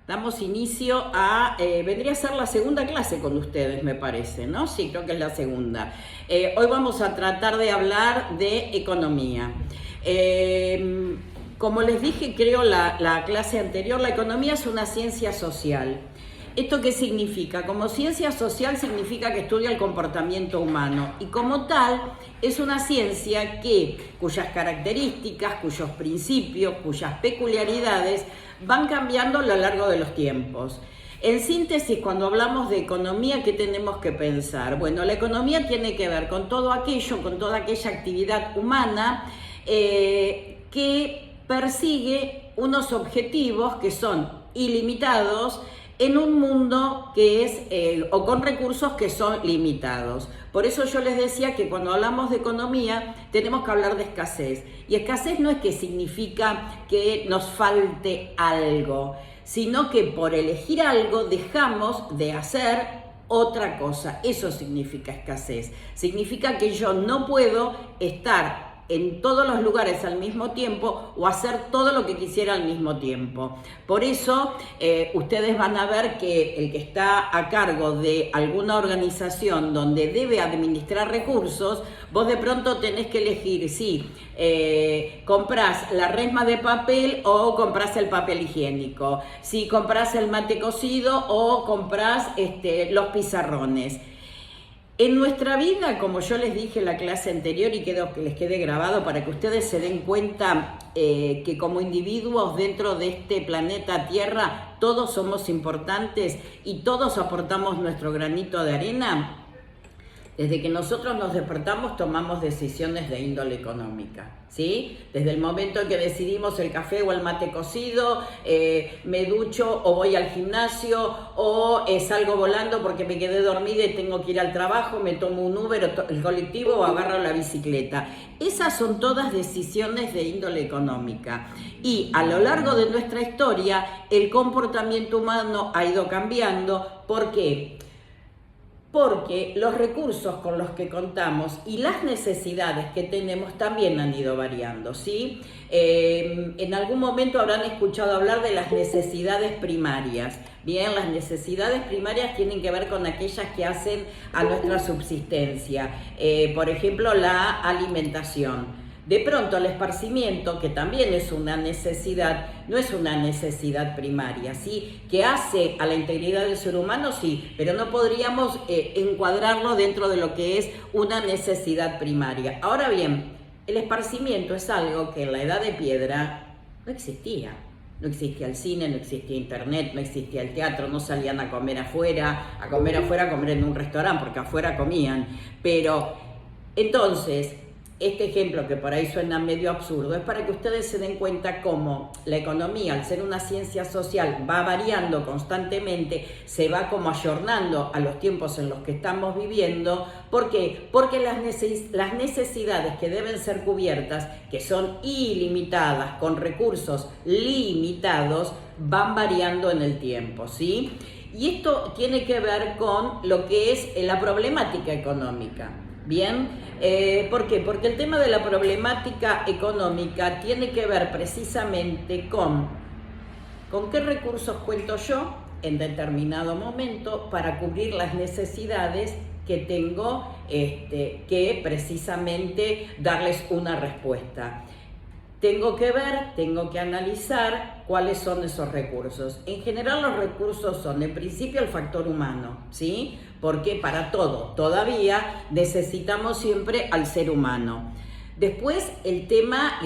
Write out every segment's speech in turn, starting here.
Damos inicio a, vendría a ser la segunda clase con ustedes, me parece, ¿no? Sí, creo que es la segunda. Hoy vamos a tratar de hablar de economía. Como les dije, creo, la clase anterior, la economía es una ciencia social. ¿Esto qué significa? Como ciencia social significa que estudia el comportamiento humano y como tal es una ciencia cuyas características, cuyos principios, cuyas peculiaridades van cambiando a lo largo de los tiempos. En síntesis, cuando hablamos de economía, ¿qué tenemos que pensar? Bueno, la economía tiene que ver con todo aquello, con toda aquella actividad humana que persigue unos objetivos que son ilimitados en un mundo que es, o con recursos que son limitados. Por eso yo les decía que cuando hablamos de economía tenemos que hablar de escasez. Y escasez no es que significa que nos falte algo, sino que por elegir algo dejamos de hacer otra cosa. Eso significa escasez. Significa que yo no puedo estar en todos los lugares al mismo tiempo o hacer todo lo que quisiera al mismo tiempo. Por eso ustedes van a ver que el que está a cargo de alguna organización donde debe administrar recursos, vos de pronto tenés que elegir si comprás la resma de papel o comprás el papel higiénico, si comprás el mate cocido o comprás los pizarrones. En nuestra vida, como yo les dije en la clase anterior y que les quede grabado para que ustedes se den cuenta que como individuos dentro de este planeta Tierra todos somos importantes y todos aportamos nuestro granito de arena. Desde que nosotros nos despertamos tomamos decisiones de índole económica, ¿sí? Desde el momento que decidimos el café o el mate cocido, me ducho o voy al gimnasio o salgo volando porque me quedé dormida y tengo que ir al trabajo, me tomo un Uber, el colectivo o agarro la bicicleta. Esas son todas decisiones de índole económica. Y a lo largo de nuestra historia, el comportamiento humano ha ido cambiando. ¿Por qué? Porque los recursos con los que contamos y las necesidades que tenemos también han ido variando, ¿sí? En algún momento habrán escuchado hablar de las necesidades primarias. Bien, las necesidades primarias tienen que ver con aquellas que hacen a nuestra subsistencia. Por ejemplo, la alimentación. De pronto el esparcimiento, que también es una necesidad, no es una necesidad primaria, ¿sí? Que hace a la integridad del ser humano, sí, pero no podríamos encuadrarlo dentro de lo que es una necesidad primaria. Ahora bien, el esparcimiento es algo que en la Edad de Piedra no existía. No existía el cine, no existía internet, no existía el teatro, no salían a comer afuera, a comer en un restaurante, porque afuera comían. Pero entonces, este ejemplo que por ahí suena medio absurdo es para que ustedes se den cuenta cómo la economía, al ser una ciencia social, va variando constantemente, se va como ayornando a los tiempos en los que estamos viviendo. ¿Por qué? Porque las necesidades que deben ser cubiertas, que son ilimitadas, con recursos limitados, van variando en el tiempo, ¿sí? Y esto tiene que ver con lo que es la problemática económica. Bien, ¿por qué? Porque el tema de la problemática económica tiene que ver precisamente con qué recursos cuento yo en determinado momento para cubrir las necesidades que tengo que precisamente darles una respuesta. Tengo que ver, tengo que analizar cuáles son esos recursos. En general los recursos son, en principio, el factor humano, ¿sí? Porque para todo, todavía necesitamos siempre al ser humano. Después el tema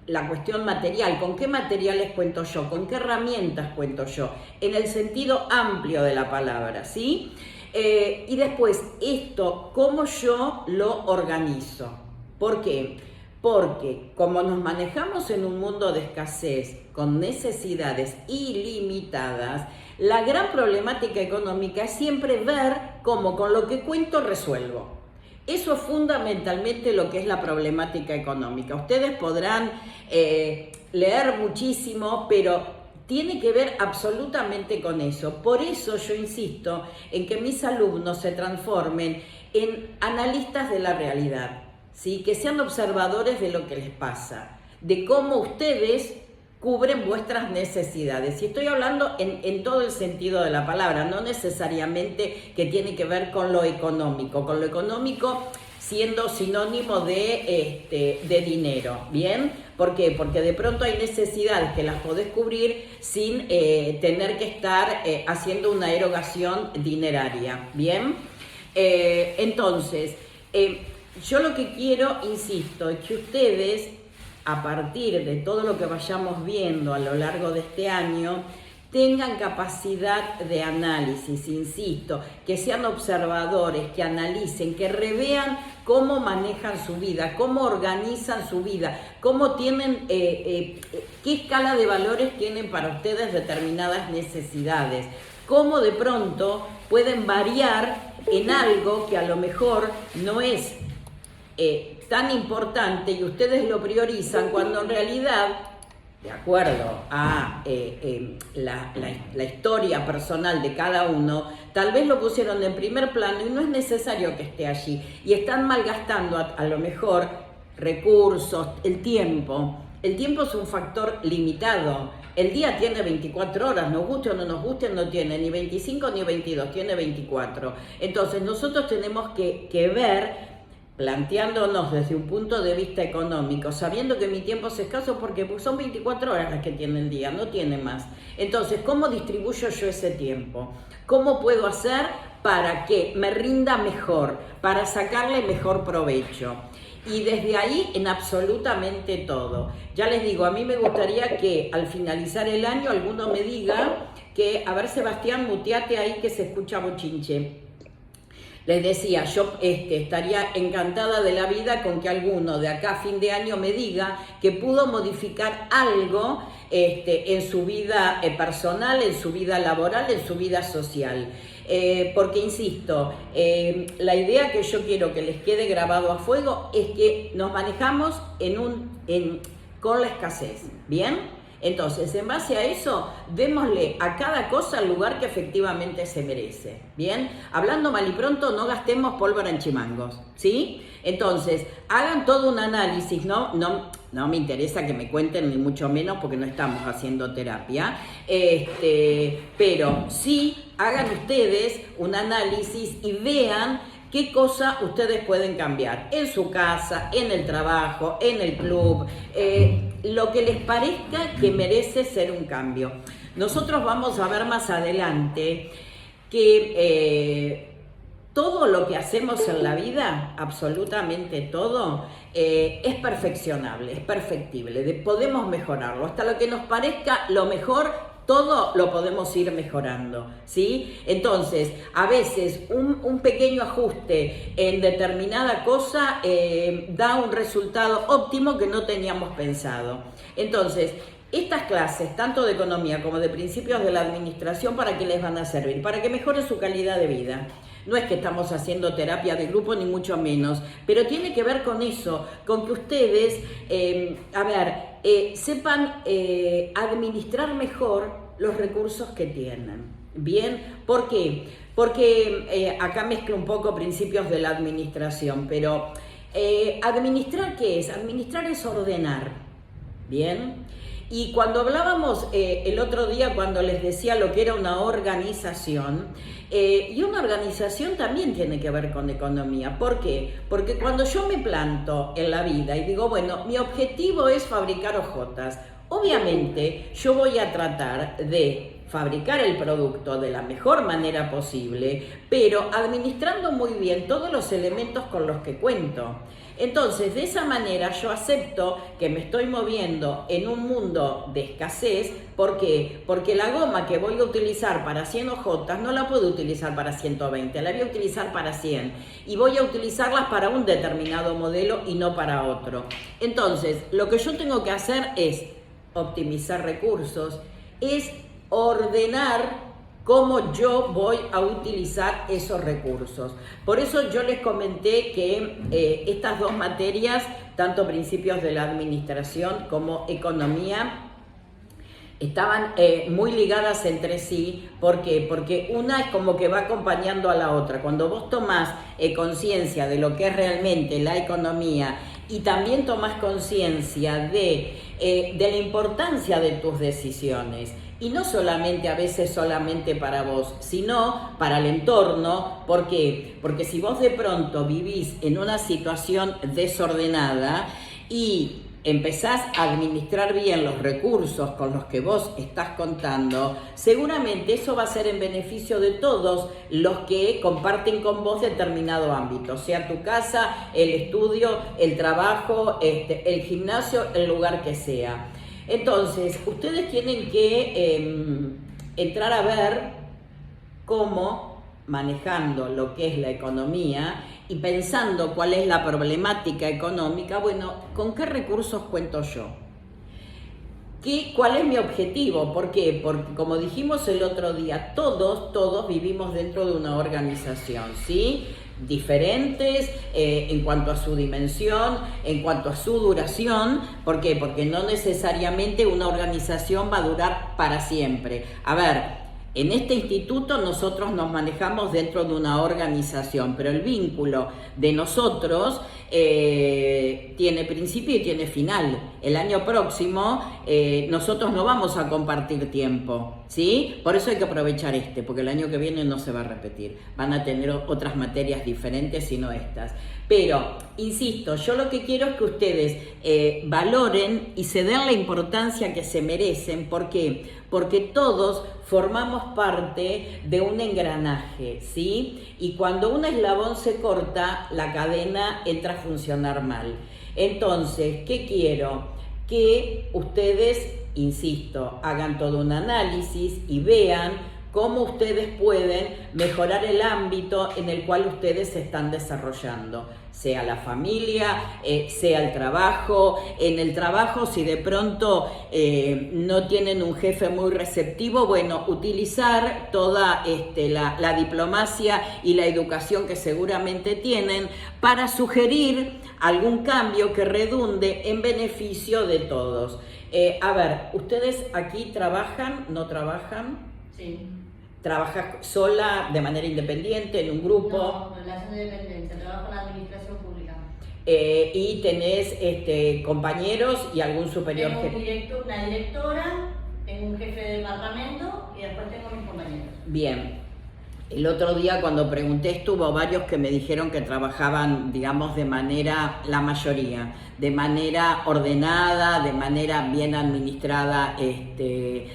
la cuestión material, ¿con qué materiales cuento yo? ¿Con qué herramientas cuento yo? En el sentido amplio de la palabra, ¿sí? Y después esto, ¿cómo yo lo organizo? ¿Por qué? Porque como nos manejamos en un mundo de escasez, con necesidades ilimitadas, la gran problemática económica es siempre ver cómo con lo que cuento resuelvo. Eso es fundamentalmente lo que es la problemática económica. Ustedes podrán leer muchísimo, pero tiene que ver absolutamente con eso. Por eso yo insisto en que mis alumnos se transformen en analistas de la realidad, ¿sí? Que sean observadores de lo que les pasa, de cómo ustedes cubren vuestras necesidades. Y estoy hablando en todo el sentido de la palabra, no necesariamente que tiene que ver con lo económico siendo sinónimo de dinero, ¿bien? ¿Por qué? Porque de pronto hay necesidades que las podés cubrir sin tener que estar haciendo una erogación dineraria, ¿bien? Entonces, yo lo que quiero, insisto, es que ustedes, a partir de todo lo que vayamos viendo a lo largo de este año, tengan capacidad de análisis, insisto, que sean observadores, que analicen, que revean cómo manejan su vida, cómo organizan su vida, cómo tienen, qué escala de valores tienen para ustedes determinadas necesidades, cómo de pronto pueden variar en algo que a lo mejor no es tan importante y ustedes lo priorizan cuando en realidad, de acuerdo a la historia personal de cada uno, tal vez lo pusieron en primer plano y no es necesario que esté allí. Y están malgastando a lo mejor recursos, el tiempo. El tiempo es un factor limitado. El día tiene 24 horas, nos guste o no nos guste, no tiene ni 25 ni 22, tiene 24. Entonces nosotros tenemos que ver, planteándonos desde un punto de vista económico, sabiendo que mi tiempo es escaso porque son 24 horas las que tiene el día, no tiene más. Entonces, ¿cómo distribuyo yo ese tiempo? ¿Cómo puedo hacer para que me rinda mejor, para sacarle mejor provecho? Y desde ahí en absolutamente todo. Ya les digo, a mí me gustaría que al finalizar el año alguno me diga que, a ver Sebastián, muteate ahí que se escucha bochinche. Les decía, yo estaría encantada de la vida con que alguno de acá a fin de año me diga que pudo modificar algo en su vida personal, en su vida laboral, en su vida social. Porque, insisto, la idea que yo quiero que les quede grabado a fuego es que nos manejamos con la escasez, ¿bien? Entonces, en base a eso, démosle a cada cosa el lugar que efectivamente se merece, ¿bien? Hablando mal y pronto, no gastemos pólvora en chimangos, ¿sí? Entonces, hagan todo un análisis, no me interesa que me cuenten ni mucho menos porque no estamos haciendo terapia, pero sí hagan ustedes un análisis y vean qué cosa ustedes pueden cambiar en su casa, en el trabajo, en el club, lo que les parezca que merece ser un cambio. Nosotros vamos a ver más adelante que todo lo que hacemos en la vida, absolutamente todo, es perfeccionable, es perfectible, podemos mejorarlo. Hasta lo que nos parezca lo mejor, todo lo podemos ir mejorando, ¿sí? Entonces, a veces un pequeño ajuste en determinada cosa da un resultado óptimo que no teníamos pensado. Entonces, estas clases, tanto de economía como de principios de la administración, ¿para qué les van a servir? Para que mejoren su calidad de vida. No es que estamos haciendo terapia de grupo, ni mucho menos, pero tiene que ver con eso, con que ustedes, sepan administrar mejor los recursos que tienen. ¿Bien? ¿Por qué? Porque acá mezclo un poco principios de la administración, pero ¿administrar qué es? Administrar es ordenar. ¿Bien? Y cuando hablábamos el otro día, cuando les decía lo que era una organización, y una organización también tiene que ver con economía. ¿Por qué? Porque cuando yo me planto en la vida y digo, bueno, mi objetivo es fabricar hojotas, obviamente yo voy a tratar de fabricar el producto de la mejor manera posible, pero administrando muy bien todos los elementos con los que cuento. Entonces, de esa manera yo acepto que me estoy moviendo en un mundo de escasez. ¿Por qué? Porque la goma que voy a utilizar para 100 hojotas no la puedo utilizar para 120, la voy a utilizar para 100 y voy a utilizarlas para un determinado modelo y no para otro. Entonces, lo que yo tengo que hacer es optimizar recursos, es ordenar cómo yo voy a utilizar esos recursos. Por eso yo les comenté que estas dos materias, tanto principios de la administración como economía, estaban muy ligadas entre sí. ¿Por qué? Porque una es como que va acompañando a la otra. Cuando vos tomás conciencia de lo que es realmente la economía y también tomás conciencia de de la importancia de tus decisiones. Y no solamente, a veces solamente para vos, sino para el entorno. ¿Por qué? Porque si vos de pronto vivís en una situación desordenada y empezás a administrar bien los recursos con los que vos estás contando, seguramente eso va a ser en beneficio de todos los que comparten con vos determinado ámbito, sea tu casa, el estudio, el trabajo, el gimnasio, el lugar que sea. Entonces, ustedes tienen que entrar a ver cómo, manejando lo que es la economía y pensando cuál es la problemática económica, bueno, ¿con qué recursos cuento yo? ¿Cuál es mi objetivo? ¿Por qué? Porque, como dijimos el otro día, todos vivimos dentro de una organización, ¿sí? Diferentes en cuanto a su dimensión, en cuanto a su duración. ¿Por qué? Porque no necesariamente una organización va a durar para siempre. A ver, en este instituto nosotros nos manejamos dentro de una organización, pero el vínculo de nosotros tiene principio y tiene final. El año próximo nosotros no vamos a compartir tiempo, ¿sí? Por eso hay que aprovechar porque el año que viene no se va a repetir. Van a tener otras materias diferentes y no estas. Pero, insisto, yo lo que quiero es que ustedes valoren y se den la importancia que se merecen. ¿Por qué? Porque todos formamos parte de un engranaje, ¿sí? Y cuando un eslabón se corta, la cadena entra a funcionar mal. Entonces, ¿qué quiero? Que ustedes, insisto, hagan todo un análisis y vean cómo ustedes pueden mejorar el ámbito en el cual ustedes se están desarrollando, sea la familia, sea el trabajo. En el trabajo, si de pronto no tienen un jefe muy receptivo, bueno, utilizar toda la diplomacia y la educación que seguramente tienen para sugerir algún cambio que redunde en beneficio de todos. A ver, ¿ustedes aquí trabajan, no trabajan? Sí. ¿Trabajas sola, de manera independiente, en un grupo? No, relación de dependencia, trabajo en la administración pública. ¿Y tenés compañeros y algún superior? Tengo una directora, tengo un jefe de departamento y después tengo mis compañeros. Bien. El otro día cuando pregunté estuvo varios que me dijeron que trabajaban, digamos, de manera, la mayoría, de manera ordenada, de manera bien administrada,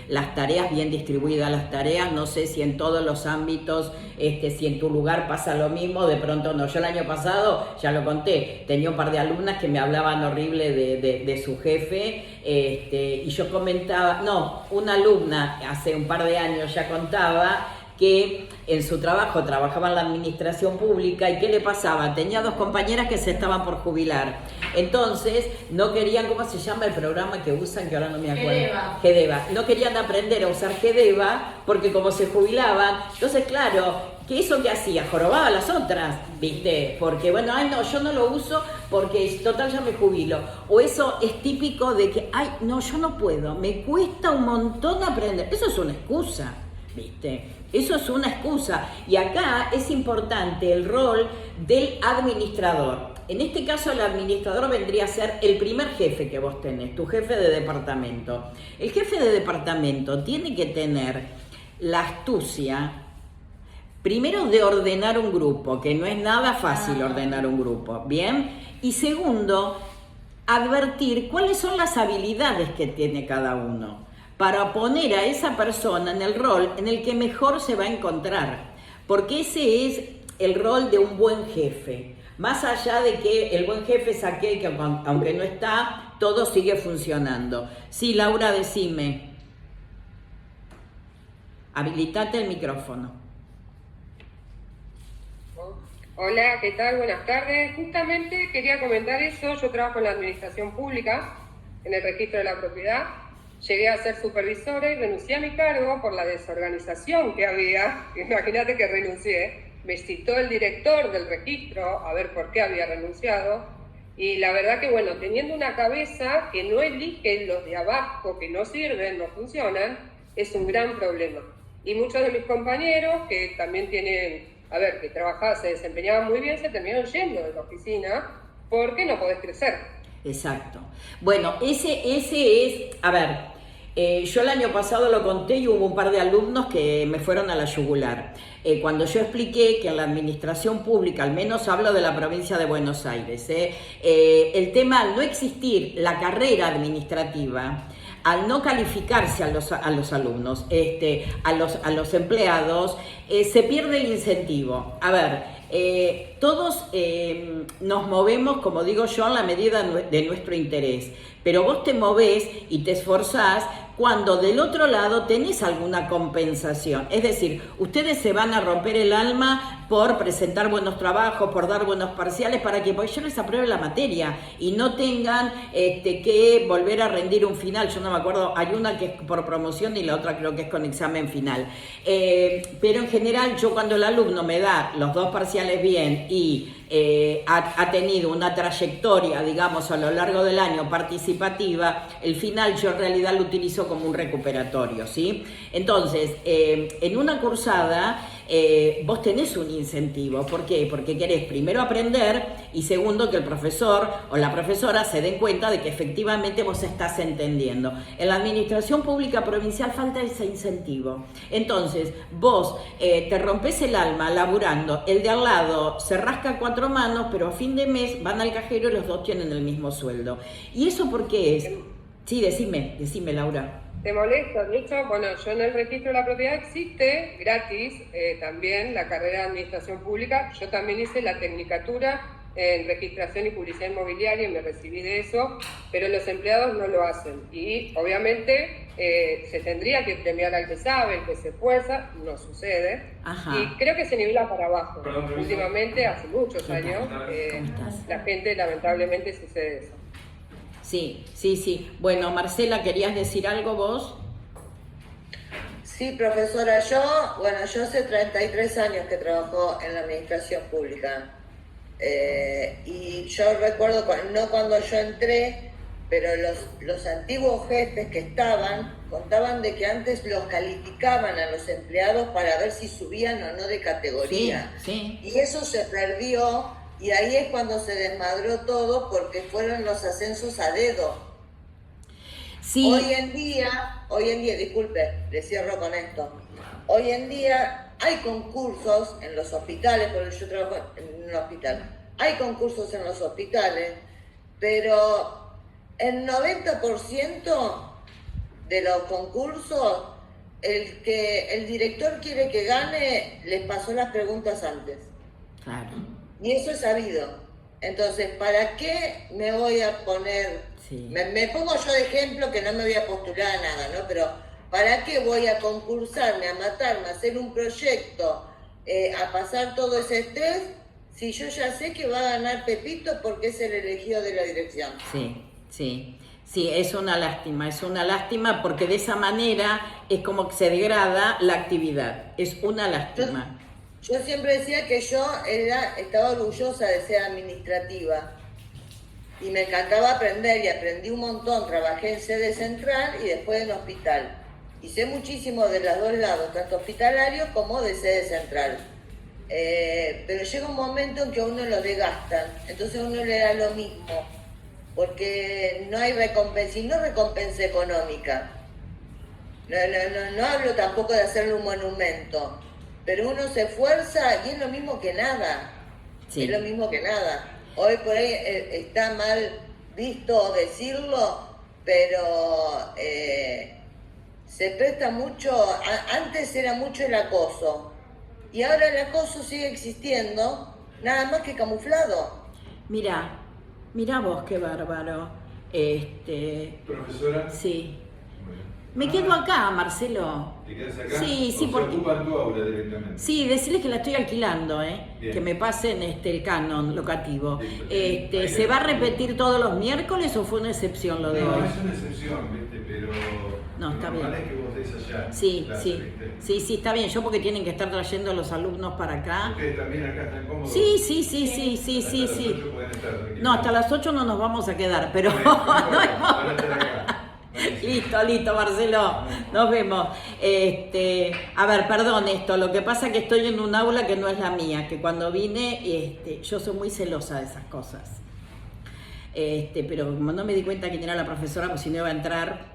las tareas, bien distribuidas las tareas. No sé si en todos los ámbitos, si en tu lugar pasa lo mismo, de pronto no. Yo el año pasado, ya lo conté, tenía un par de alumnas que me hablaban horrible de su jefe, y yo comentaba, no, una alumna hace un par de años ya contaba que en su trabajo trabajaba en la administración pública y ¿qué le pasaba? Tenía 2 compañeras que se estaban por jubilar. Entonces, no querían, ¿cómo se llama el programa que usan? Que ahora no me acuerdo. GEDEVA. No querían aprender a usar GEDEVA porque como se jubilaban, entonces claro, ¿qué eso que hacía? Jorobaba a las otras, ¿viste? Porque bueno, ay no, yo no lo uso porque total ya me jubilo. O eso es típico de que, ay no, yo no puedo, me cuesta un montón aprender. Eso es una excusa, ¿viste? Eso es una excusa. Y acá es importante el rol del administrador. En este caso el administrador vendría a ser el primer jefe que vos tenés, tu jefe de departamento. El jefe de departamento tiene que tener la astucia, primero, de ordenar un grupo, que no es nada fácil ordenar un grupo, ¿bien? Y segundo, advertir cuáles son las habilidades que tiene cada uno, para poner a esa persona en el rol en el que mejor se va a encontrar, porque ese es el rol de un buen jefe. Más allá de que el buen jefe es aquel que, aunque no está, todo sigue funcionando. Sí, Laura, decime. Habilitate el micrófono. Hola, ¿qué tal? Buenas tardes. Justamente quería comentar eso. Yo trabajo en la administración pública, en el registro de la propiedad. Llegué a ser supervisora y renuncié a mi cargo por la desorganización que había. Imagínate que renuncié. Me citó el director del registro a ver por qué había renunciado. Y la verdad que, bueno, teniendo una cabeza que no elige los de abajo, que no sirven, no funcionan, es un gran problema. Y muchos de mis compañeros que también tienen, que trabajaban, se desempeñaban muy bien, se terminaron yendo de la oficina porque no podés crecer. Exacto. Bueno, ese es, a ver, yo el año pasado lo conté y hubo un par de alumnos que me fueron a la yugular. Cuando yo expliqué que en la administración pública, al menos hablo de la provincia de Buenos Aires, el tema al no existir la carrera administrativa, al no calificarse a los alumnos, a los empleados, se pierde el incentivo. A ver, todos nos movemos, como digo yo, en la medida de nuestro interés, pero vos te movés y te esforzás cuando del otro lado tenés alguna compensación. Es decir, ustedes se van a romper el alma por presentar buenos trabajos, por dar buenos parciales, para que yo les apruebe la materia y no tengan que volver a rendir un final. Yo no me acuerdo, hay una que es por promoción y la otra creo que es con examen final. Pero en general yo, cuando el alumno me da los 2 parciales bien y ha tenido una trayectoria, digamos, a lo largo del año participativa, el final yo en realidad lo utilizo como un recuperatorio, ¿sí? Entonces, en una cursada vos tenés un incentivo. ¿Por qué? Porque querés primero aprender y segundo que el profesor o la profesora se den cuenta de que efectivamente vos estás entendiendo. En la administración pública provincial falta ese incentivo. Entonces, vos te rompés el alma laburando, el de al lado se rasca 4 manos, pero a fin de mes van al cajero y los 2 tienen el mismo sueldo. ¿Y eso por qué es? Sí, decime, Laura. ¿Te molesta? De hecho, bueno, yo en el registro de la propiedad existe gratis también la carrera de administración pública. Yo también hice la tecnicatura en registración y publicidad inmobiliaria y me recibí de eso, pero los empleados no lo hacen. Y obviamente se tendría que premiar al que sabe, el que se esfuerza, no sucede. Ajá. Y creo que se nivela para abajo. Perdón, últimamente, hace muchos años, la gente lamentablemente sucede eso. Sí. Bueno, Marcela, ¿querías decir algo vos? Sí, profesora, yo hace 33 años que trabajo en la administración pública. Y yo recuerdo, no cuando yo entré, pero los antiguos jefes que contaban de que antes los calificaban a los empleados para ver si subían o no de categoría. Sí. Y eso se perdió. Y ahí es cuando se desmadró todo, porque fueron los ascensos a dedo. Sí. Hoy en día, disculpe, le cierro con esto. Hoy en día hay concursos en los hospitales, porque yo trabajo en un hospital. Hay concursos en los hospitales, pero el 90% de los concursos, el director quiere que gane, les pasó las preguntas antes. Claro. Y eso es sabido. Entonces, ¿para qué me voy a poner? Sí. Me pongo yo de ejemplo, que no me voy a postular a nada, ¿no? Pero ¿para qué voy a concursarme, a matarme, a hacer un proyecto, a pasar todo ese estrés, si yo ya sé que va a ganar Pepito porque es el elegido de la dirección? Sí, es una lástima porque de esa manera es como que se degrada la actividad. Es una lástima. Yo siempre decía que yo estaba orgullosa de ser administrativa y me encantaba aprender y aprendí un montón. Trabajé en sede central y después en hospital. Y sé muchísimo de los 2 lados, tanto hospitalario como de sede central. Pero llega un momento en que a uno lo desgastan, entonces a uno le da lo mismo, porque no hay recompensa, y no recompensa económica. No hablo tampoco de hacerle un monumento. Pero uno se esfuerza y es lo mismo que nada. Sí. Es lo mismo que nada. Hoy por ahí está mal visto decirlo, pero se presta mucho. Antes era mucho el acoso. Y ahora el acoso sigue existiendo, nada más que camuflado. Mirá vos qué bárbaro. ¿Profesora? Sí. Me quedo acá, Marcelo. ¿Te quedas acá? Sí, porque ocupan tu aula directamente. Sí, decirles que la estoy alquilando, Bien. que me pasen el canon locativo. Bien. ¿Se va a repetir todos los miércoles o fue una excepción lo de hoy? No, es una excepción, ¿viste? Pero No, está lo normal bien. es que vos des allá. Sí, clase, sí. ¿viste? Sí, está bien. Yo porque tienen que estar trayendo a los alumnos para acá. ¿Ustedes también acá están cómodos? Sí. Hasta las 8 pueden estar tranquilos. No, hasta las 8 no nos vamos a quedar, pero Van a estar acá. Listo, Marcelo, nos vemos. A ver, perdón lo que pasa es que estoy en un aula que no es la mía, que cuando vine, yo soy muy celosa de esas cosas. pero como no me di cuenta quién era la profesora, pues si no iba a entrar,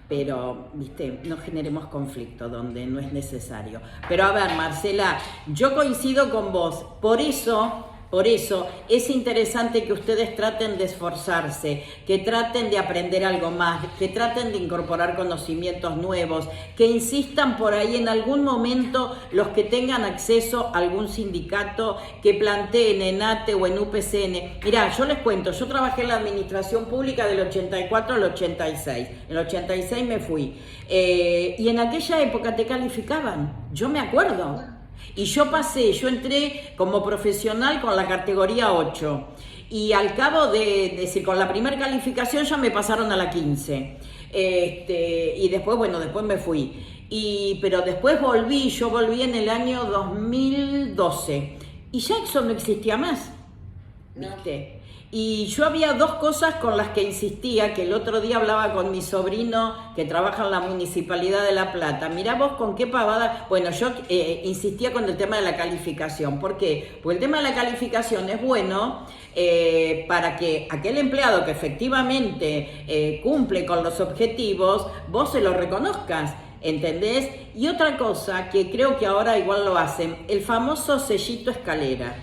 pero, viste, no generemos conflicto donde no es necesario. Pero a ver, Marcela, yo coincido con vos, por eso es interesante que ustedes traten de esforzarse, que traten de aprender algo más, que traten de incorporar conocimientos nuevos, que insistan por ahí en algún momento los que tengan acceso a algún sindicato, que planteen en ATE o en UPCN. Mirá, yo les cuento, yo trabajé en la administración pública del 84 al 86, en el 86 me fui, y en aquella época te calificaban, yo me acuerdo. Y yo entré como profesional con la categoría 8 y al cabo decir, con la primera calificación ya me pasaron a la 15 y después me fui. Pero después yo volví en el año 2012 y ya eso no existía más, ¿viste? Y yo había dos cosas con las que insistía, que el otro día hablaba con mi sobrino que trabaja en la Municipalidad de La Plata. Mirá vos con qué pavada. Bueno, yo insistía con el tema de la calificación. ¿Por qué? Porque el tema de la calificación es bueno para que aquel empleado que efectivamente cumple con los objetivos, vos se lo reconozcas. ¿Entendés? Y otra cosa que creo que ahora igual lo hacen, el famoso sellito escalera.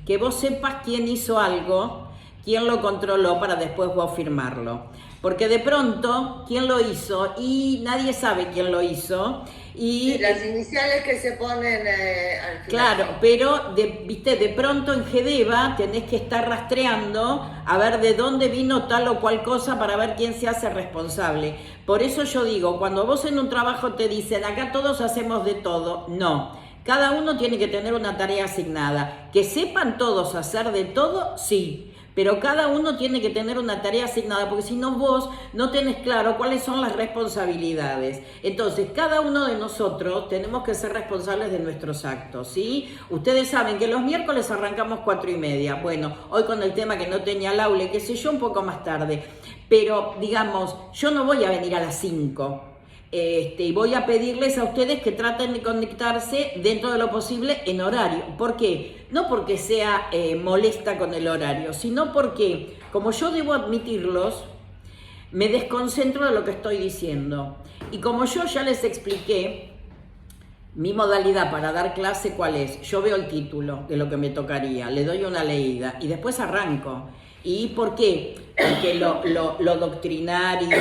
Que vos sepas quién hizo algo, quién lo controló para después vos firmarlo. Porque de pronto, ¿quién lo hizo? Y nadie sabe quién lo hizo. Y las iniciales que se ponen al final. Claro, pero de pronto en GEDEVA tenés que estar rastreando a ver de dónde vino tal o cual cosa para ver quién se hace responsable. Por eso yo digo, cuando vos en un trabajo te dicen, acá todos hacemos de todo, no. Cada uno tiene que tener una tarea asignada. Que sepan todos hacer de todo, sí. Pero cada uno tiene que tener una tarea asignada, porque si no vos no tenés claro cuáles son las responsabilidades. Entonces, cada uno de nosotros tenemos que ser responsables de nuestros actos, ¿sí? Ustedes saben que los miércoles arrancamos 4:30. Bueno, hoy con el tema que no tenía el aula, qué sé yo, un poco más tarde. Pero, digamos, yo no voy a venir a las 5. Y voy a pedirles a ustedes que traten de conectarse dentro de lo posible en horario. ¿Por qué? No porque sea molesta con el horario, sino porque, como yo debo admitirlos, me desconcentro de lo que estoy diciendo. Y como yo ya les expliqué, mi modalidad para dar clase, ¿cuál es? Yo veo el título de lo que me tocaría, le doy una leída y después arranco. ¿Y por qué? Porque lo doctrinario,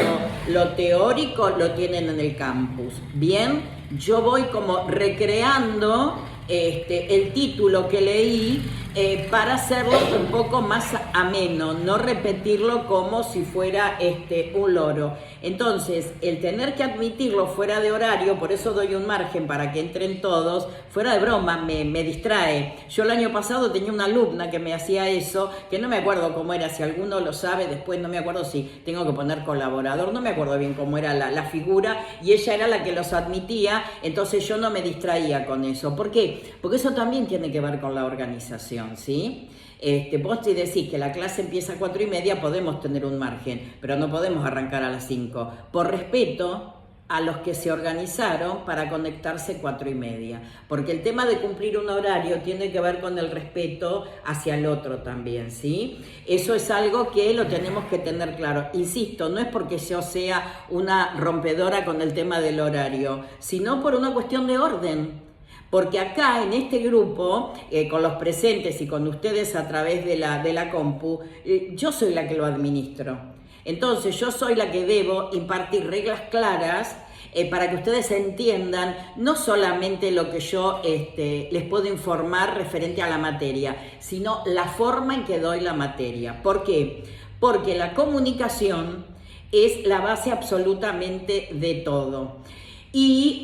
lo teórico lo tienen en el campus. Bien, yo voy como recreando el título que leí para hacerlo un poco más ameno, no repetirlo como si fuera un loro. Entonces, el tener que admitirlo fuera de horario, por eso doy un margen para que entren todos, fuera de broma, me distrae. Yo el año pasado tenía una alumna que me hacía eso, que no me acuerdo cómo era, si alguno lo sabe, después no me acuerdo si tengo que poner colaborador, no me acuerdo bien cómo era la figura, y ella era la que los admitía, entonces yo no me distraía con eso. ¿Por qué? Porque eso también tiene que ver con la organización, ¿sí? Vos te decís que la clase empieza a 4:30, podemos tener un margen, pero no podemos arrancar a las 5, por respeto a los que se organizaron para conectarse 4:30, porque el tema de cumplir un horario tiene que ver con el respeto hacia el otro también, ¿sí? Eso es algo que lo tenemos que tener claro. Insisto, no es porque yo sea una rompedora con el tema del horario, sino por una cuestión de orden. Porque acá en este grupo, con los presentes y con ustedes a través de la compu, yo soy la que lo administro. Entonces yo soy la que debo impartir reglas claras para que ustedes entiendan no solamente lo que yo les puedo informar referente a la materia, sino la forma en que doy la materia. ¿Por qué? Porque la comunicación es la base absolutamente de todo. Y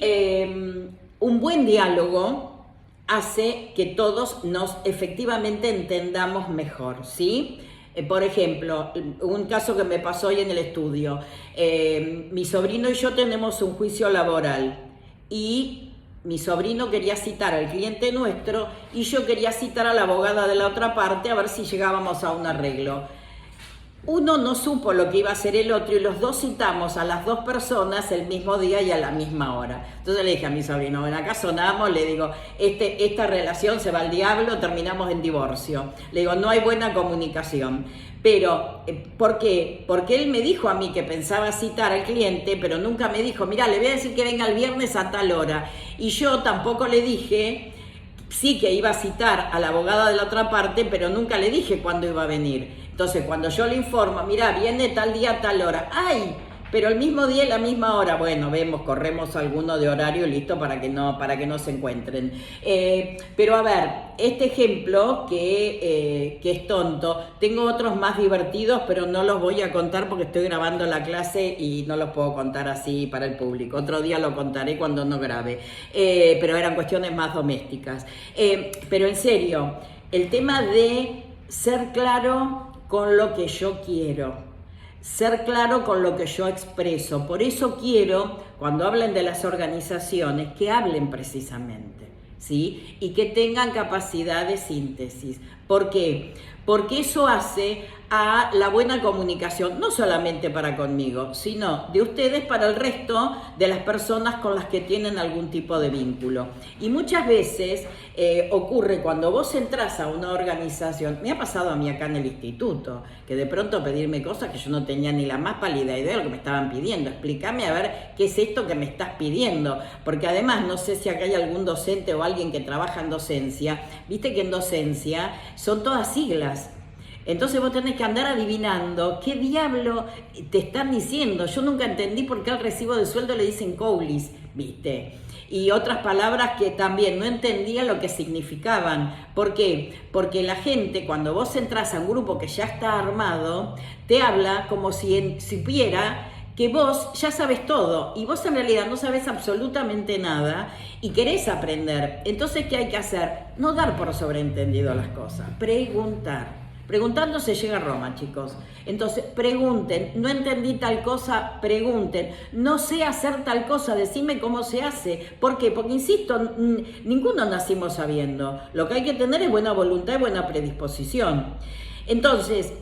un buen diálogo hace que todos nos efectivamente entendamos mejor, ¿sí? Por ejemplo, un caso que me pasó hoy en el estudio. Mi sobrino y yo tenemos un juicio laboral y mi sobrino quería citar al cliente nuestro y yo quería citar a la abogada de la otra parte a ver si llegábamos a un arreglo. uno no supo lo que iba a hacer el otro y los dos citamos a las dos personas el mismo día y a la misma hora. Entonces le dije a mi sobrino, ven acá sonamos, le digo, esta relación se va al diablo, terminamos en divorcio. Le digo, no hay buena comunicación. Pero, ¿por qué? Porque él me dijo a mí que pensaba citar al cliente, pero nunca me dijo, mira, le voy a decir que venga el viernes a tal hora. Y yo tampoco le dije, sí que iba a citar a la abogada de la otra parte, pero nunca le dije cuándo iba a venir. Entonces, cuando yo le informo, mira, viene tal día, tal hora. ¡Ay! Pero el mismo día y la misma hora. Bueno, corremos alguno de horario listo para que no se encuentren. Pero a ver, este ejemplo que es tonto, tengo otros más divertidos, pero no los voy a contar porque estoy grabando la clase y no los puedo contar así para el público. Otro día lo contaré cuando no grabe. Pero eran cuestiones más domésticas. Pero en serio, el tema de ser claro con lo que yo quiero, ser claro con lo que yo expreso. Por eso quiero, cuando hablen de las organizaciones, que hablen precisamente, ¿sí? Y que tengan capacidad de síntesis. ¿Por qué? Porque eso hace a la buena comunicación, no solamente para conmigo, sino de ustedes para el resto de las personas con las que tienen algún tipo de vínculo. Y muchas veces ocurre cuando vos entras a una organización, me ha pasado a mí acá en el instituto, que de pronto pedirme cosas que yo no tenía ni la más pálida idea de lo que me estaban pidiendo. Explícame a ver qué es esto que me estás pidiendo, porque además no sé si acá hay algún docente o alguien que trabaja en docencia, viste que en docencia son todas siglas. Entonces vos tenés que andar adivinando qué diablo te están diciendo. Yo nunca entendí por qué al recibo de sueldo le dicen COULIS, ¿viste? Y otras palabras que también no entendía lo que significaban. ¿Por qué? Porque la gente, cuando vos entras a un grupo que ya está armado, te habla como si supiera que vos ya sabes todo y vos en realidad no sabes absolutamente nada y querés aprender. Entonces, ¿qué hay que hacer? No dar por sobreentendido las cosas, preguntar. Preguntando se llega a Roma, chicos. Entonces, pregunten. No entendí tal cosa, pregunten. No sé hacer tal cosa, decime cómo se hace. ¿Por qué? Porque, insisto, ninguno nacimos sabiendo. Lo que hay que tener es buena voluntad y buena predisposición. Entonces,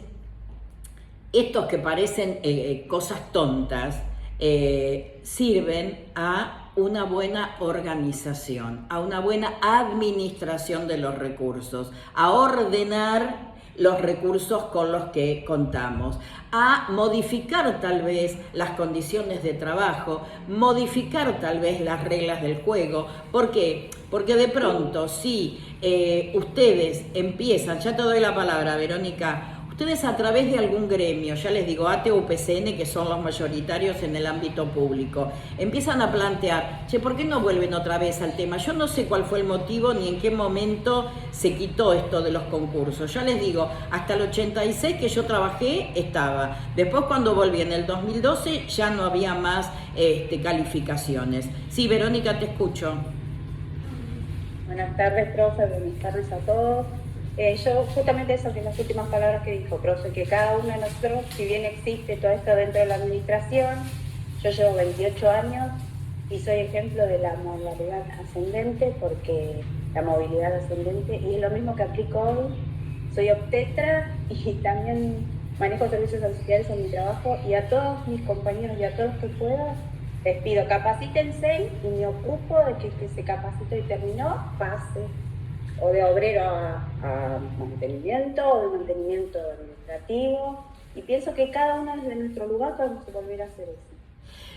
estos que parecen cosas tontas, sirven a una buena organización, a una buena administración de los recursos, a ordenar los recursos con los que contamos, a modificar tal vez las condiciones de trabajo, modificar tal vez las reglas del juego. ¿Por qué? Porque de pronto si ustedes empiezan, ya te doy la palabra, Verónica, ustedes a través de algún gremio, ya les digo, ATE o UPCN, que son los mayoritarios en el ámbito público, empiezan a plantear, che, ¿por qué no vuelven otra vez al tema? Yo no sé cuál fue el motivo ni en qué momento se quitó esto de los concursos. Ya les digo, hasta el 86 que yo trabajé estaba. Después cuando volví en el 2012 ya no había más calificaciones. Sí, Verónica, te escucho. Buenas tardes, profe, buenas tardes a todos. Yo justamente eso que las últimas palabras que dijo, profe, que cada uno de nosotros, si bien existe todo esto dentro de la administración, yo llevo 28 años y soy ejemplo de la modalidad ascendente, porque la movilidad ascendente, y es lo mismo que aplico hoy. Soy obstetra y también manejo servicios auxiliares en mi trabajo, y a todos mis compañeros y a todos los que pueda les pido, capacítense, y me ocupo de que el que se capacitó y terminó pase o de obrero a mantenimiento, o de mantenimiento administrativo, y pienso que cada uno desde nuestro lugar podemos volver a hacer eso.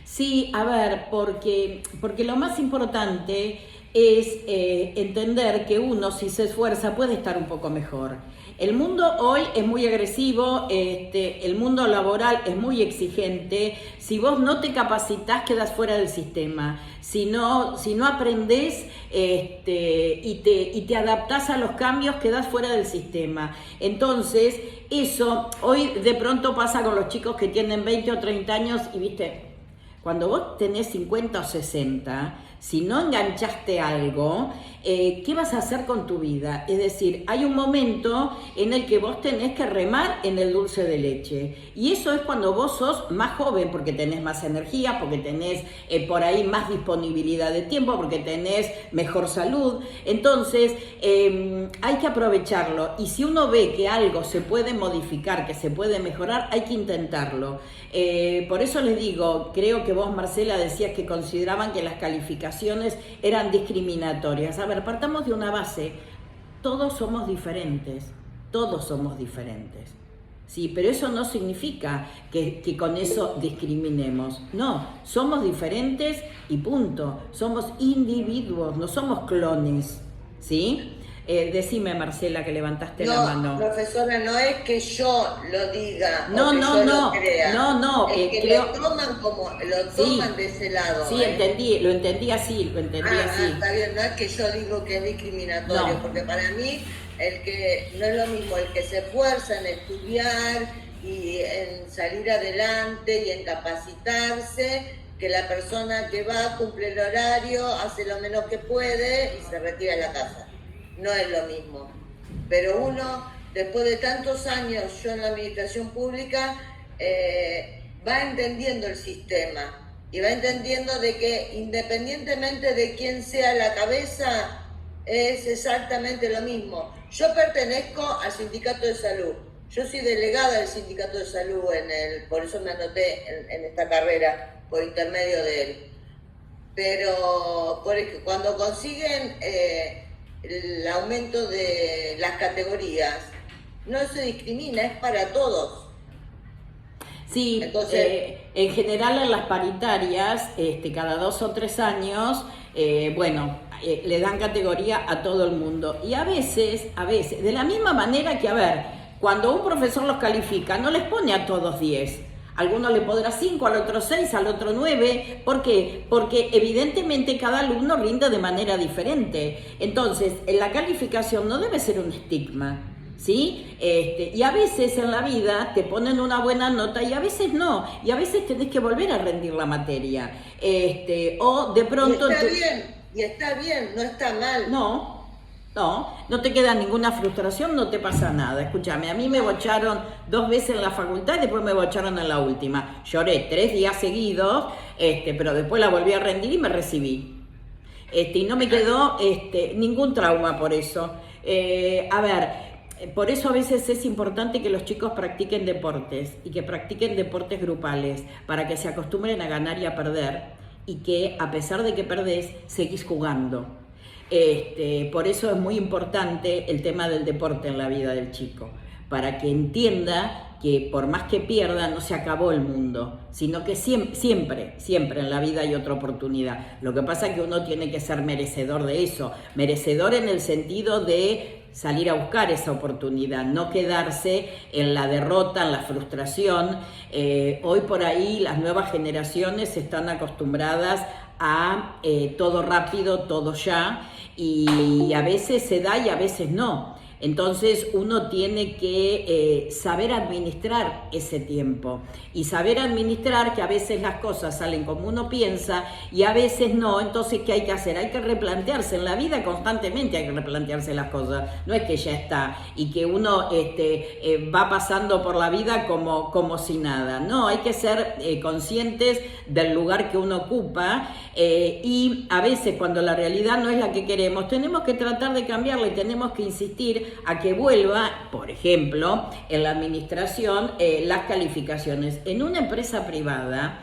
Sí, a ver, porque lo más importante es entender que uno, si se esfuerza, puede estar un poco mejor. El mundo hoy es muy agresivo, el mundo laboral es muy exigente. Si vos no te capacitas, quedas fuera del sistema. Si no aprendés y te adaptás a los cambios, quedás fuera del sistema. Entonces, eso hoy de pronto pasa con los chicos que tienen 20 o 30 años y, viste, cuando vos tenés 50 o 60, si no enganchaste algo, ¿qué vas a hacer con tu vida? Es decir, hay un momento en el que vos tenés que remar en el dulce de leche. Y eso es cuando vos sos más joven, porque tenés más energía, porque tenés por ahí más disponibilidad de tiempo, porque tenés mejor salud. Entonces, hay que aprovecharlo. Y si uno ve que algo se puede modificar, que se puede mejorar, hay que intentarlo. Por eso les digo, creo que vos, Marcela, decías que consideraban que las calificaciones eran discriminatorias. A ver, partamos de una base, todos somos diferentes, sí, pero eso no significa que con eso discriminemos, no, somos diferentes y punto, somos individuos, no somos clones, ¿sí? Decime, Marcela, que levantaste la mano. No, profesora, no es que yo lo diga no, o que no, yo no, lo crea. no, es que creo... lo toman de ese lado. Sí, lo entendí así, Está bien, no es que yo digo que es discriminatorio, No. porque para mí el que no es lo mismo el que se esfuerza en estudiar y en salir adelante y en capacitarse, que la persona que va, cumple el horario, hace lo menos que puede y se retira a la casa. No es lo mismo. Pero uno, después de tantos años, yo en la administración pública, va entendiendo el sistema y va entendiendo de que independientemente de quién sea la cabeza, es exactamente lo mismo. Yo pertenezco al sindicato de salud. Yo soy delegada del sindicato de salud, por eso me anoté en esta carrera, por intermedio de él. Pero cuando consiguen el aumento de las categorías, no se discrimina, es para todos. Sí, Entonces, en general en las paritarias, cada 2 o 3 años, le dan categoría a todo el mundo. Y a veces, de la misma manera que, a ver, cuando un profesor los califica, no les pone a todos 10. Alguno le pondrá 5, al otro 6, al otro 9. ¿Por qué? Porque evidentemente cada alumno rinde de manera diferente. Entonces, en la calificación no debe ser un estigma, ¿sí? Y a veces en la vida te ponen una buena nota y a veces no. Y a veces tenés que volver a rendir la materia. O de pronto... Y está bien, no está mal. No te queda ninguna frustración, no te pasa nada. Escúchame, a mí me bocharon 2 veces en la facultad y después me bocharon en la última. Lloré 3 días seguidos, pero después la volví a rendir y me recibí. Y no me quedó ningún trauma por eso. Por eso a veces es importante que los chicos practiquen deportes y que practiquen deportes grupales para que se acostumbren a ganar y a perder y que a pesar de que perdés, seguís jugando. Por eso es muy importante el tema del deporte en la vida del chico, para que entienda que por más que pierda no se acabó el mundo, sino que siempre en la vida hay otra oportunidad. Lo que pasa es que uno tiene que ser merecedor de eso, merecedor en el sentido de salir a buscar esa oportunidad, no quedarse en la derrota, en la frustración. Hoy por ahí las nuevas generaciones están acostumbradas a todo rápido, todo ya, y a veces se da y a veces no. Entonces uno tiene que saber administrar ese tiempo y saber administrar que a veces las cosas salen como uno piensa y a veces no. Entonces, ¿qué hay que hacer? Hay que replantearse en la vida constantemente, hay que replantearse las cosas. No es que ya está y que uno va pasando por la vida como si nada. No, hay que ser conscientes del lugar que uno ocupa y a veces cuando la realidad no es la que queremos, tenemos que tratar de cambiarla y tenemos que insistir a que vuelva, por ejemplo, en la administración, las calificaciones. En una empresa privada,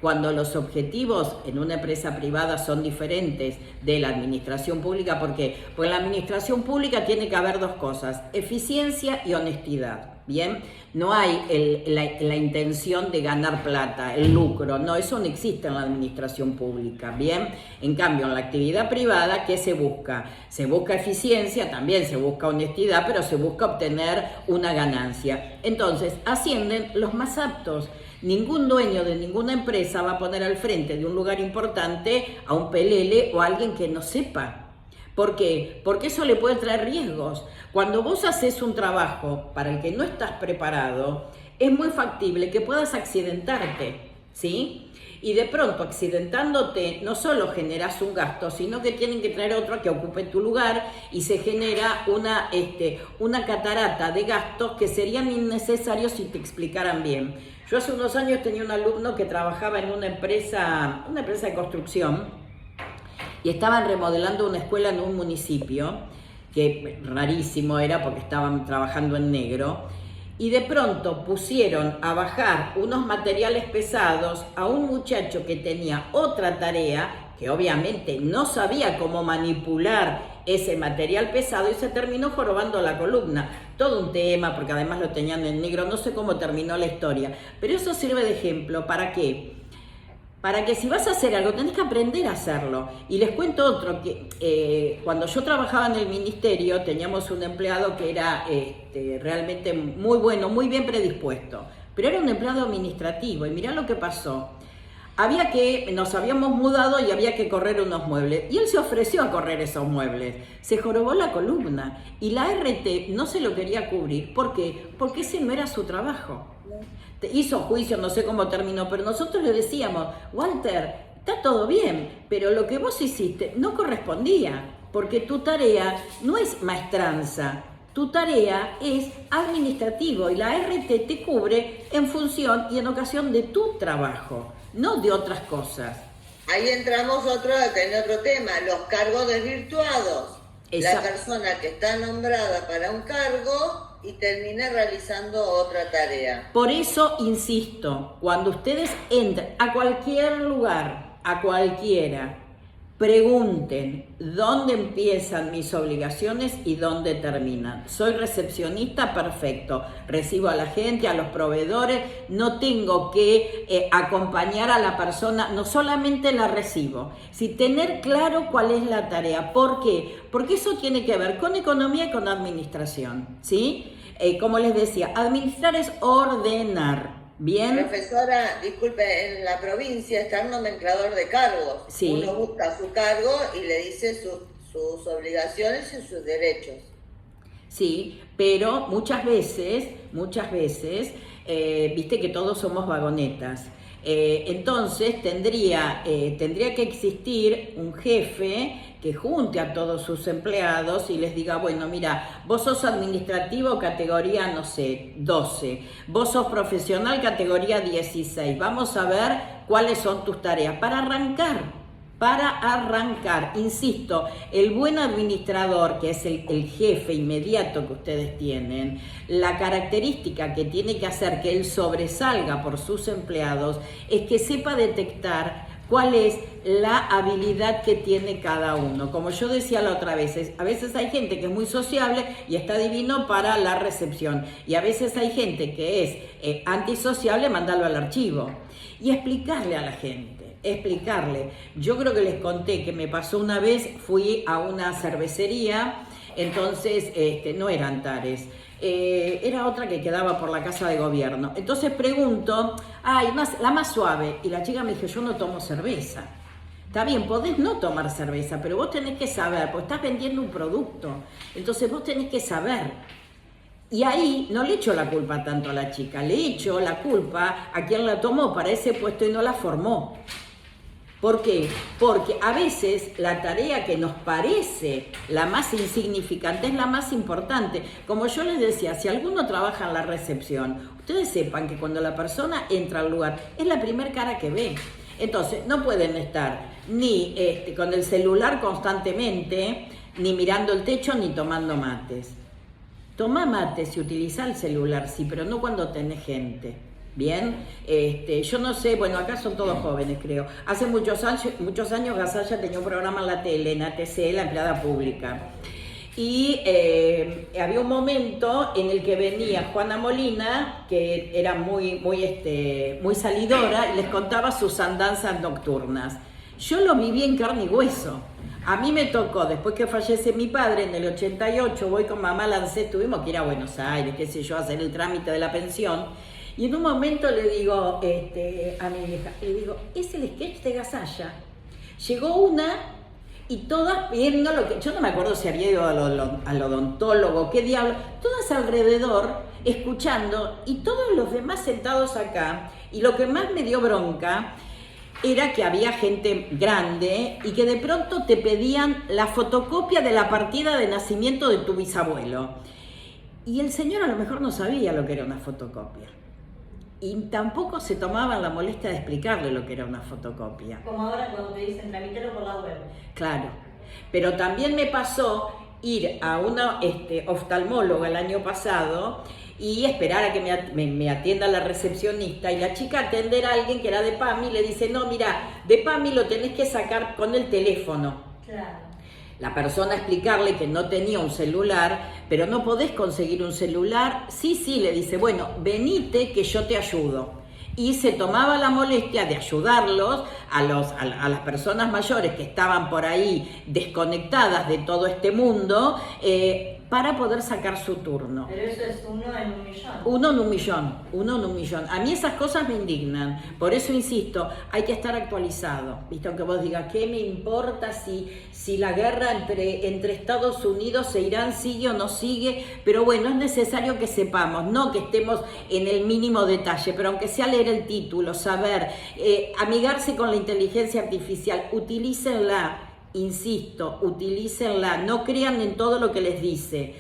cuando los objetivos en una empresa privada son diferentes de la administración pública, ¿por qué? Pues en la administración pública tiene que haber 2 cosas, eficiencia y honestidad. Bien, no hay la intención de ganar plata, el lucro, no, eso no existe en la administración pública, bien. En cambio, en la actividad privada, ¿qué se busca? Se busca eficiencia, también se busca honestidad, pero se busca obtener una ganancia. Entonces, ascienden los más aptos. Ningún dueño de ninguna empresa va a poner al frente de un lugar importante a un pelele o a alguien que no sepa. ¿Por qué? Porque eso le puede traer riesgos. Cuando vos haces un trabajo para el que no estás preparado, es muy factible que puedas accidentarte, ¿sí? y de pronto accidentándote no solo generas un gasto, sino que tienen que traer otro que ocupe tu lugar y se genera una catarata de gastos que serían innecesarios si te explicaran bien. Yo hace unos años tenía un alumno que trabajaba en una empresa de construcción y estaban remodelando una escuela en un municipio, que rarísimo era porque estaban trabajando en negro, y de pronto pusieron a bajar unos materiales pesados a un muchacho que tenía otra tarea, que obviamente no sabía cómo manipular ese material pesado y se terminó jorobando la columna. Todo un tema, porque además lo tenían en negro, no sé cómo terminó la historia, pero eso sirve de ejemplo. ¿Para qué? Para que si vas a hacer algo, tenés que aprender a hacerlo. Y les cuento otro, que cuando yo trabajaba en el ministerio, teníamos un empleado que era realmente muy bueno, muy bien predispuesto, pero era un empleado administrativo, y mirá lo que pasó. Nos habíamos mudado y había que correr unos muebles, y él se ofreció a correr esos muebles. Se jorobó la columna, y la RT no se lo quería cubrir. ¿Por qué? Porque ese no era su trabajo. Hizo juicio, no sé cómo terminó, pero nosotros le decíamos, Walter, está todo bien, pero lo que vos hiciste no correspondía, porque tu tarea no es maestranza, tu tarea es administrativo, y la RT te cubre en función y en ocasión de tu trabajo, no de otras cosas. Ahí entramos en otro tema, los cargos desvirtuados. La persona que está nombrada para un cargo y termina realizando otra tarea. Por eso insisto, cuando ustedes entren a cualquier lugar, a cualquiera, pregunten dónde empiezan mis obligaciones y dónde terminan. Soy recepcionista, perfecto, recibo a la gente, a los proveedores, no tengo que acompañar a la persona, no solamente la recibo, sino tener claro cuál es la tarea. ¿Por qué? Porque eso tiene que ver con economía y con administración, ¿sí? Como les decía, administrar es ordenar. Bien. Profesora, disculpe, en la provincia está el nomenclador de cargos. Sí. Uno busca su cargo y le dice sus obligaciones y sus derechos. Sí, pero muchas veces, viste que todos somos vagonetas. Entonces tendría que existir un jefe que junte a todos sus empleados y les diga, bueno, mira, vos sos administrativo categoría, no sé, 12, vos sos profesional categoría 16, vamos a ver cuáles son tus tareas para arrancar. Insisto, el buen administrador, que es el jefe inmediato que ustedes tienen, la característica que tiene que hacer que él sobresalga por sus empleados es que sepa detectar cuál es la habilidad que tiene cada uno. Como yo decía la otra vez, a veces hay gente que es muy sociable y está divino para la recepción, y a veces hay gente que es antisociable, mandarlo al archivo. Y explicarle a la gente. Yo creo que les conté que me pasó una vez, fui a una cervecería, entonces no era Antares, era otra que quedaba por la Casa de Gobierno. Entonces pregunto, la más suave, y la chica me dijo, yo no tomo cerveza. Está bien, podés no tomar cerveza, pero vos tenés que saber, porque estás vendiendo un producto, entonces vos tenés que saber. Y ahí no le echo la culpa tanto a la chica, le echo la culpa a quien la tomó para ese puesto y no la formó. ¿Por qué? Porque a veces la tarea que nos parece la más insignificante es la más importante. Como yo les decía, si alguno trabaja en la recepción, ustedes sepan que cuando la persona entra al lugar es la primera cara que ve. Entonces no pueden estar ni con el celular constantemente, ni mirando el techo, ni tomando mates. Toma mates y utiliza el celular, sí, pero no cuando tenés gente. Bien, yo no sé, bueno, acá son todos jóvenes, creo. Hace muchos años Gasalla tenía un programa en la tele, en ATC, la empleada pública. Y había un momento en el que venía Juana Molina, que era muy salidora, y les contaba sus andanzas nocturnas. Yo lo viví en carne y hueso. A mí me tocó, después que fallece mi padre, en el 88, voy con mamá Lancet, tuvimos que ir a Buenos Aires, qué sé yo, a hacer el trámite de la pensión. Y en un momento le digo a mi vieja, le digo, es el sketch de Gasalla. Llegó una y todas viendo lo que... Yo no me acuerdo si había ido al odontólogo, qué diablo. Todas alrededor, escuchando, y todos los demás sentados acá. Y lo que más me dio bronca, era que había gente grande y que de pronto te pedían la fotocopia de la partida de nacimiento de tu bisabuelo. Y el señor a lo mejor no sabía lo que era una fotocopia. Y tampoco se tomaban la molestia de explicarle lo que era una fotocopia. Como ahora cuando te dicen tramitelo por la web. Claro. Pero también me pasó ir a una oftalmóloga el año pasado y esperar a que me atienda la recepcionista, y la chica atender a alguien que era de PAMI le dice, no, mira, de PAMI lo tenés que sacar con el teléfono. Claro. La persona explicarle que no tenía un celular, pero no podés conseguir un celular. Sí, le dice, bueno, venite que yo te ayudo. Y se tomaba la molestia de ayudarlos a las personas mayores que estaban por ahí desconectadas de todo este mundo, para poder sacar su turno. Pero eso es 1 en 1 millón. Uno en un millón. A mí esas cosas me indignan. Por eso insisto, hay que estar actualizado. ¿Viste? Aunque vos digas, ¿qué me importa si la guerra entre Estados Unidos e Irán sigue o no sigue? Pero bueno, es necesario que sepamos, no que estemos en el mínimo detalle, pero aunque sea leer el título, saber, amigarse con la inteligencia artificial, utilícenla. Insisto, utilícenla, no crean en todo lo que les dice,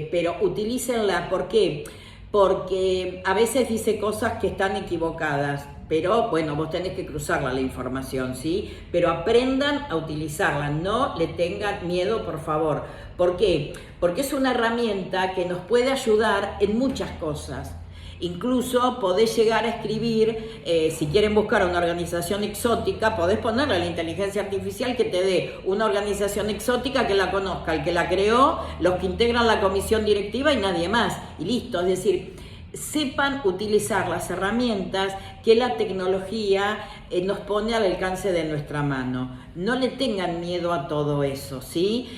pero utilícenla. ¿Por qué? Porque a veces dice cosas que están equivocadas, pero bueno, vos tenés que cruzarla la información, ¿sí? Pero aprendan a utilizarla, no le tengan miedo, por favor. ¿Por qué? Porque es una herramienta que nos puede ayudar en muchas cosas. Incluso podés llegar a escribir, si quieren buscar una organización exótica, podés ponerle a la inteligencia artificial que te dé una organización exótica que la conozca, el que la creó, los que integran la comisión directiva y nadie más. Y listo, es decir, sepan utilizar las herramientas que la tecnología nos pone al alcance de nuestra mano. No le tengan miedo a todo eso, ¿sí?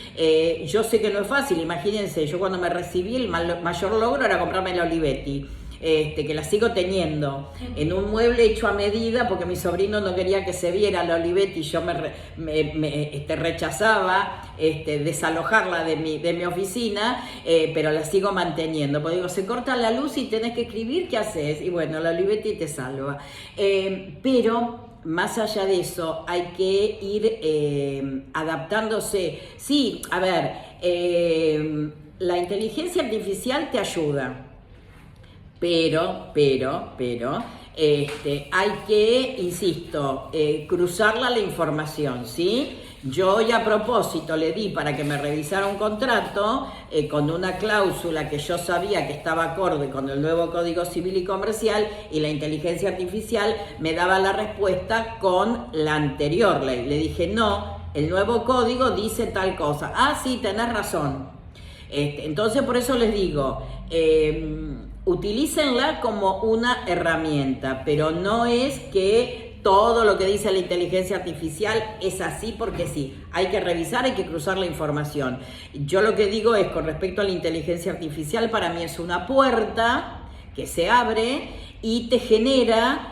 Yo sé que no es fácil, imagínense, yo cuando me recibí el mayor logro era comprarme la Olivetti. Que la sigo teniendo en un mueble hecho a medida porque mi sobrino no quería que se viera la Olivetti y yo me rechazaba desalojarla de mi oficina, pero la sigo manteniendo, porque digo, se corta la luz y tenés que escribir, ¿qué haces? Y bueno, la Olivetti te salva, pero más allá de eso hay que ir adaptándose. Sí, a ver, la inteligencia artificial te ayuda, pero hay que, insisto, cruzarla la información, ¿sí? Yo hoy a propósito le di para que me revisara un contrato con una cláusula que yo sabía que estaba acorde con el nuevo Código Civil y Comercial, y la inteligencia artificial me daba la respuesta con la anterior ley. Le dije, no, el nuevo código dice tal cosa. Ah, sí, tenés razón. Entonces por eso les digo, utilícenla como una herramienta, pero no es que todo lo que dice la inteligencia artificial es así porque sí. Hay que revisar, hay que cruzar la información. Yo lo que digo es, con respecto a la inteligencia artificial, para mí es una puerta que se abre y te genera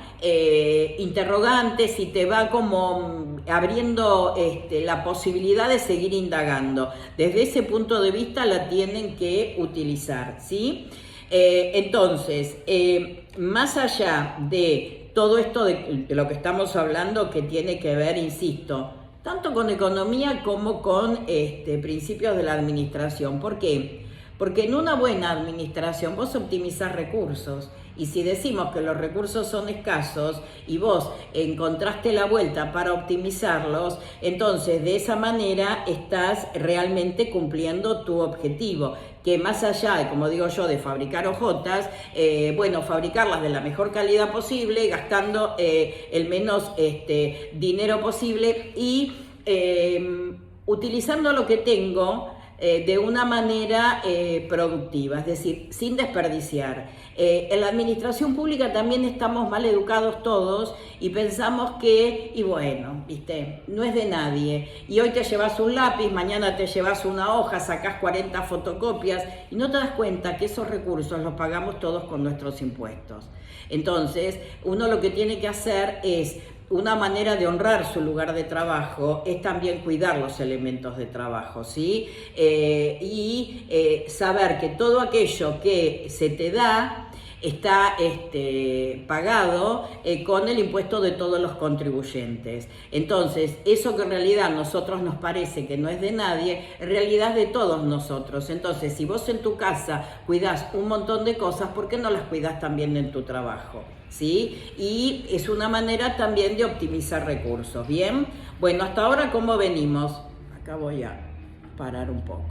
interrogantes y te va como abriendo la posibilidad de seguir indagando. Desde ese punto de vista la tienen que utilizar, ¿sí? Entonces, más allá de todo esto de lo que estamos hablando, que tiene que ver, insisto, tanto con economía como con principios de la administración. ¿Por qué? Porque en una buena administración vos optimizás recursos, y si decimos que los recursos son escasos y vos encontraste la vuelta para optimizarlos, entonces de esa manera estás realmente cumpliendo tu objetivo, que más allá de, como digo yo, de fabricar hojotas, fabricarlas de la mejor calidad posible, gastando el menos dinero posible y utilizando lo que tengo de una manera productiva, es decir, sin desperdiciar. En la administración pública también estamos mal educados todos y pensamos que, y bueno, viste, no es de nadie. Y hoy te llevas un lápiz, mañana te llevas una hoja, sacás 40 fotocopias y no te das cuenta que esos recursos los pagamos todos con nuestros impuestos. Entonces, uno lo que tiene que hacer es, una manera de honrar su lugar de trabajo es también cuidar los elementos de trabajo, ¿sí? Y saber que todo aquello que se te da está pagado con el impuesto de todos los contribuyentes. Entonces, eso que en realidad a nosotros nos parece que no es de nadie, en realidad es de todos nosotros. Entonces, si vos en tu casa cuidás un montón de cosas, ¿por qué no las cuidás también en tu trabajo? ¿Sí? Y es una manera también de optimizar recursos, ¿bien? Bueno, hasta ahora, ¿cómo venimos? Acá voy a parar un poco.